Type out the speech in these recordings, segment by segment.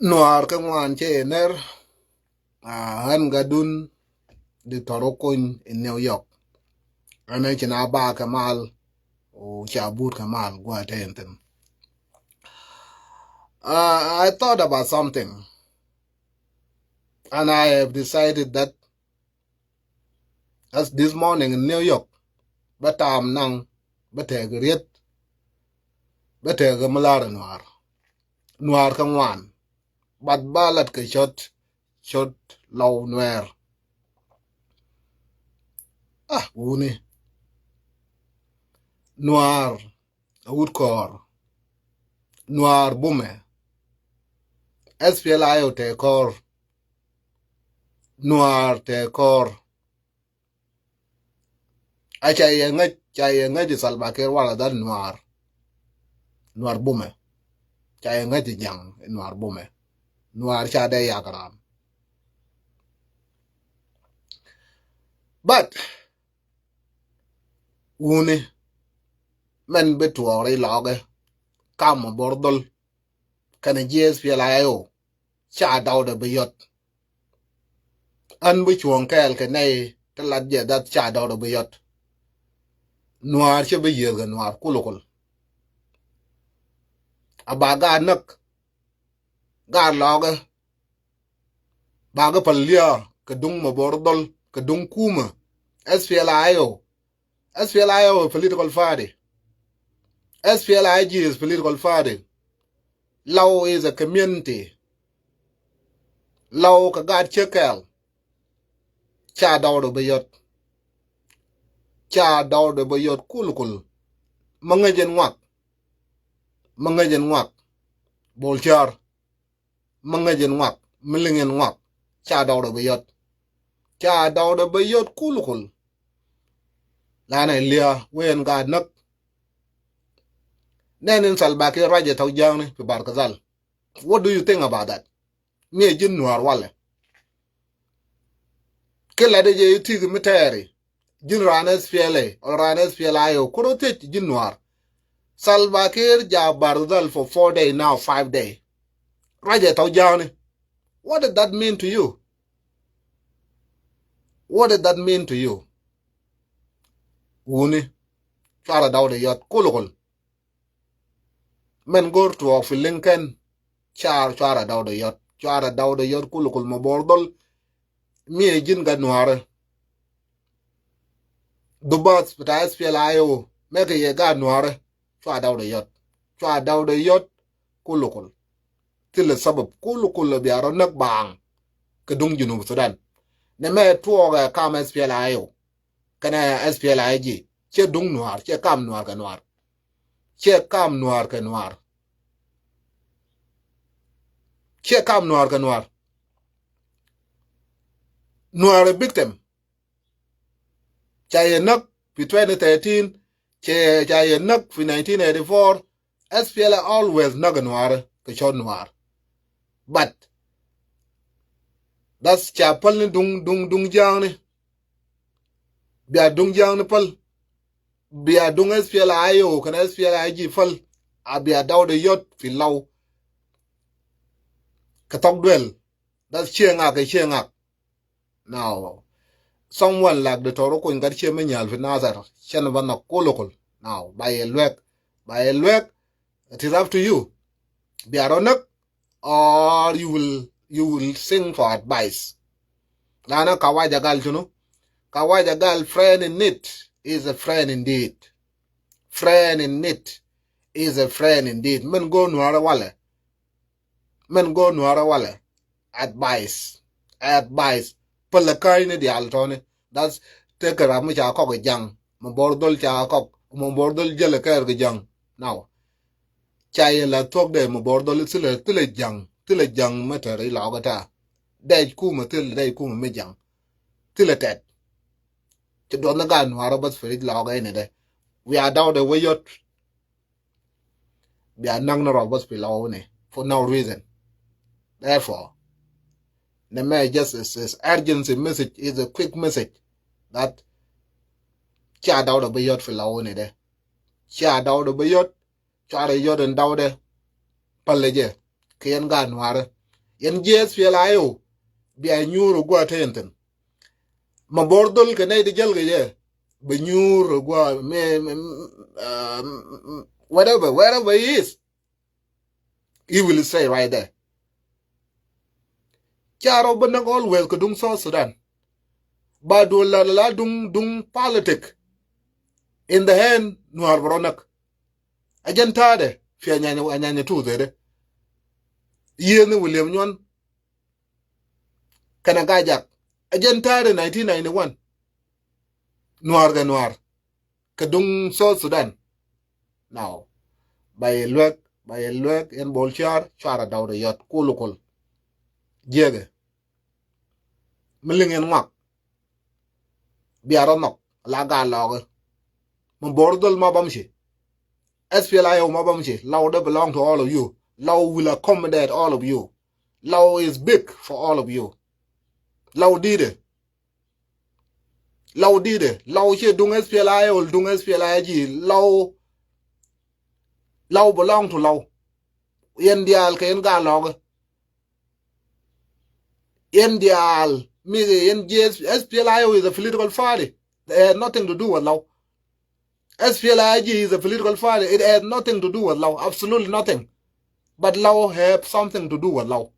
Nuar ka ngwan che ener han gadun di torokony in New York. Ane china ba kamal o chabut kamal gwa tenten. I thought about something and I have decided that as this morning in New York, but I'm nang, but I get, but I malar nuar. Nuar ka ngwan. But balat ka shot low nuer. Uni. Nuar, woodcore. Nuar bume. SPLIO te kor. Nuar te kor. Achai di salbakir wala dan nuar. Nuar bume. Chai di jang nuar bume. Nuar chade yakaram. But uni men betuari lage kam bordol kana SPLIO cha dawda beyot. An bu chuon kel ke nei talat je dat cha dawda beyot. Nuar che be yega nuar kulukul. Abaga nak ga lage baga palia kedung mabordol kedung kuma SPLIO political party. SPLIG is political party. Law is a community. Law ka gad chekel. Cha dawda beyot. Cha dawda beyot kulukul. Mangajen wak. Bolchar. Mangajen wak. Millingen wak. Cha dawda beyot. Cha dawda beyot kulukul. Lana ilia wen gad nak. Nenin salbaki raja tau jang fi Barkazal. What do you think about that? Me jin nuar wale. Kila de je yuti miteri. Jin ranes SPLA or ranes SPLIO. Kuro tech jin nuar. Salbakir ja Barkazal for 4 days now, 5 days. Raja tau jang. What did that mean to you? What did that mean to you? Uni. Chara dawda yot kulukul. Men go to of Lincoln. Chara dawda yot. Chara dawda yot kulukul mabordol. Me jin ga nuare. Dubats but SPLIO. Meke ye ga nuare. Chara dawda yot kulukul. Tile sabab kulukul biaro nak bang. Kedung junub Sudan. Ne me tuoga kam SPLIO. Kana SPLIG. Che dung nuar. Che kam nuar ka nuar. Che kam nuar ka nuar. Che kam nuar ka nuar. Nuar a victim. Chaye nak fi 2013. Chaye nak fi 1984. SPLA always naga nuar. Ka chod nuar. But that's chapal ni dung jang ni. Bia dung jang ni pal. Bia dung SPLIO kan SPLIG fal. A bia dawda yot fi law. Katok dwell. That's chiengak. Now, someone like the Toroko in Garcia Menyal for Nazar, Shanavana Kolokol. Now, by a lwek, it is up to you. Be aronak, or you will sing for advice. Lana Kawaja Gal, you know. Kawaja Gal, friend in need is a friend indeed. Friend in need is a friend indeed. Men go nuara wale. Advice. Palakai ni di altone. That's take a ramu cha kok jang. Mabordol cha kok. Mabordol jele kair ke jang. Now. Chai la tok de mabordol tile jang materi lagata. Dej kuma me jang. Tile tet. Chidon na gan warabas ferit laga ini de. We are down the way yot. We are nang na robas below ne. For no reason. Therefore. The matter just is urgency message is a quick message that cha daw da bayot fi lawo ni de cha daw da bayot cha da yot en daw de palle je ken ga nwar yen jes fielayo bia nyuro gwa tenten ma bordol ke ne de jalga ye be nyuro gwa wherever he is, he will say right there. Charo banang always ko dung South Sudan. Ba do la dung politic in the hand Nuer bronak. Ajantade fi anyanya tu zede. Yene William Nyon kanagajak. Ajantade 1991. Nuer kadung South Sudan. Now by luek en bolchar chara dawda yot kulukul. Jege milingen mak biara nok laga log mo bordol ma bamshi SPLIO ma bamshi law they belong to all of you. Law will accommodate all of you. Law is big for all of you. Law did it. Law here dung SPLIO dung SPLIG law belong to law. Yendial ken ga log Yendial SPLIO is a political party. They had nothing to do with law. SPLIG is a political party. It had nothing to do with law. Absolutely nothing. But law have something to do with law.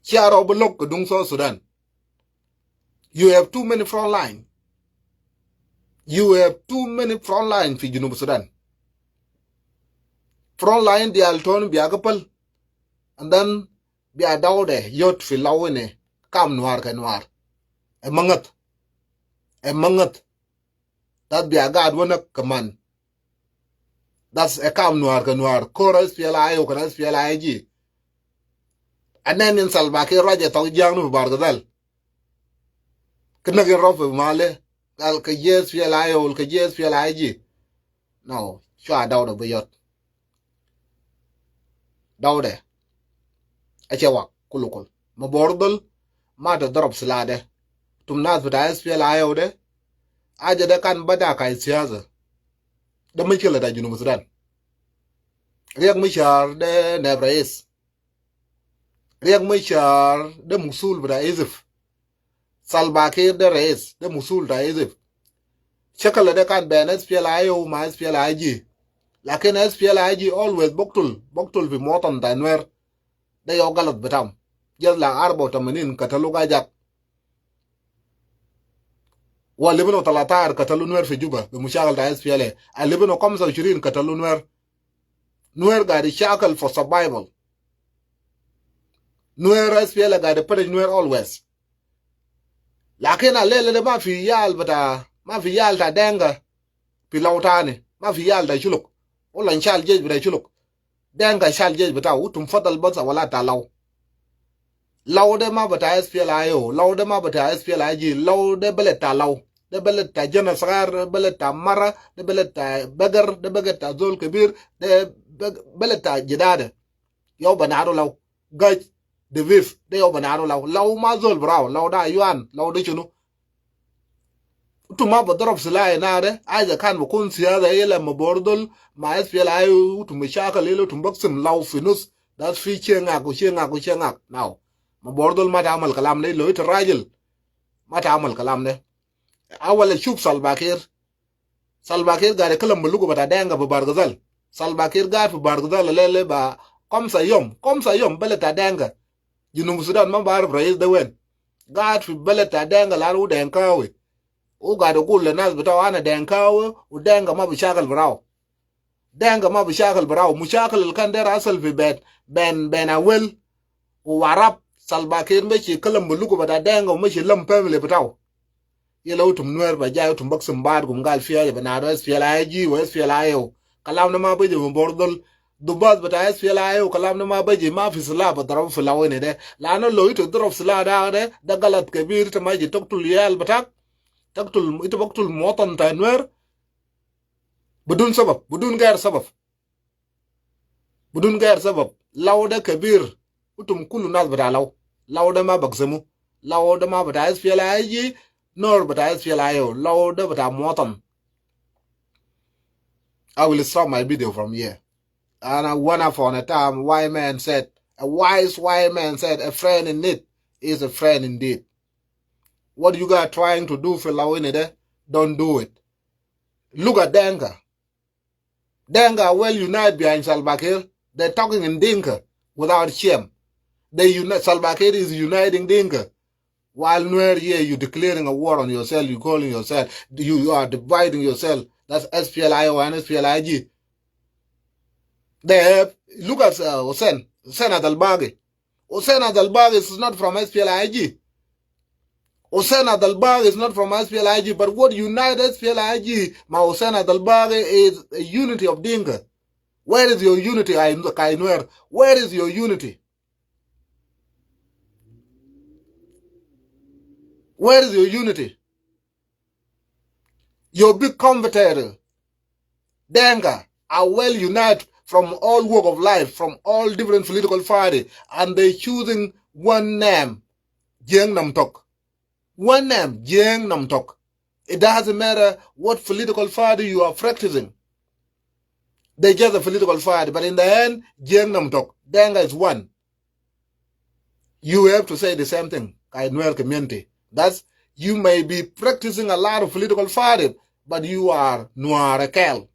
Chiaro belok dung South Sudan. You have too many front line. You have too many front line for Junub Sudan. Front line the alton biagapal. And then biadaude yot fi lawene kam noir ka noir. Emangat. That biagad wana kaman. That's a kam noir ka noir. Kora SPLIO kan SPLIG. And then in Salbaki Raja tau jang no bargadal. Kenagin rofe male. Al ka SPLIO ka SPLIG. No, shwa daude bayot. Daude. Achewa kulukul. Ma bordol ma ta drop silade. Tum nas bata SPLIO de. Aja de kan bada kai siyaza. Da mikila da Junub Sudan. Riyak mishar de nebrais. Riyak mishar de musul bata izif. Salbakir de reis de musul da izif. Shakala de kan ben SPLIO ma SPLIG. Lakin SPLIG always boktul fi motan da Nuer. They all galat betam. Just like Arbo Tamanin, Cataluga Jack. While living on Talatar, Catalunuer for Juba, the Mushakal SPLA. I live in a comes of Shirin, Catalunuer. Nuer got the shackle for survival. Nuer SPLA got the punish Nuer always. Lakina lele de mafiyal, but mafiyal ta denga, Pilautani, mafiyal da chuluk. All in shall judge with a chuluk. Denga shall judge but out to fatal butts of Walata law. Law de mabata SPLIO, law de mabata SPLIG, law de belleta law. The belleta Janasar, belleta Mara, the belleta beggar, the beggar Zol Kabir, the belleta Jedade. Yo banado law. Gaj, the whiff, the obanado law. Law mazol brow, law da yuan, law de chuno. To mab drops lie nade, either can Mukunsia, the Ela Mabordol, my SPLIO to Mishaka Lilo to Boxum law finus, that's featuring Akushang now. Mabordol matamal kalam le loit rajil matamal kalam ne awal shub Salbakir ga de kalam bulugo bata denga bu bargazal Salbakir ga fu bargazal lele ba komsa yom beleta denga Junub Sudan ma bar rais de wen ga fu beleta denga la ru denkawe u ga de kulle nas bata wana denkawe u denga ma bishakal braw mushakal kan der asal fi ben awel u warab Salbakir mechi kalam bulugo bata denga mechi lam family bataw yelo tum Nuer ba jaay tum baksum baad gum gal fiya ba na do SPLIG wa SPLIO kalam na ma beje mo bordol du bas bata SPLIO kalam na ma beje ma fi sala ba darab fi lawene de la no lo ito darab sala da galat kabir ta maji toktul yal batak toktul ito baktul motan ta Nuer budun gair sabab lawda kabir utum kullu nas bata lawda ma baksamu lawda ma bata SPLIG nor bata SPLIO lawda bata motam. I will stop my video from here. And I wonder for a time why man said A wise white man said, a friend in need is a friend indeed. What you guys trying to do for Lawinide, don't do it. Look at Denga. Denga are well united behind Salva Kiir. They're talking in Dinka without shame. Salva Kiir is uniting Dinka. While Nuer here, you declaring a war on yourself, you calling yourself, you are dividing yourself. That's SPLIO and SPLIG. They have, look at Hussein Adalbagi. Hussein Adalbagi is not from SPLIG. Hussein Adalbagi is not from SPLIG, but what united SPLIG, Hussein Adalbagi, is a unity of Dinka. Where is your unity, Nuer? Where is your unity? Where is your unity? Your big competitor, Denga, are well united from all walk of life, from all different political parties, and they choosing one name, Jeng Namtok. One name, Jeng Namtok. It doesn't matter what political party you are practicing. They just a political party, but in the end, Jeng Namtok. Denga is one. You have to say the same thing, Nuer community. That's, you may be practicing a lot of political parties, but you are Nuer Kel.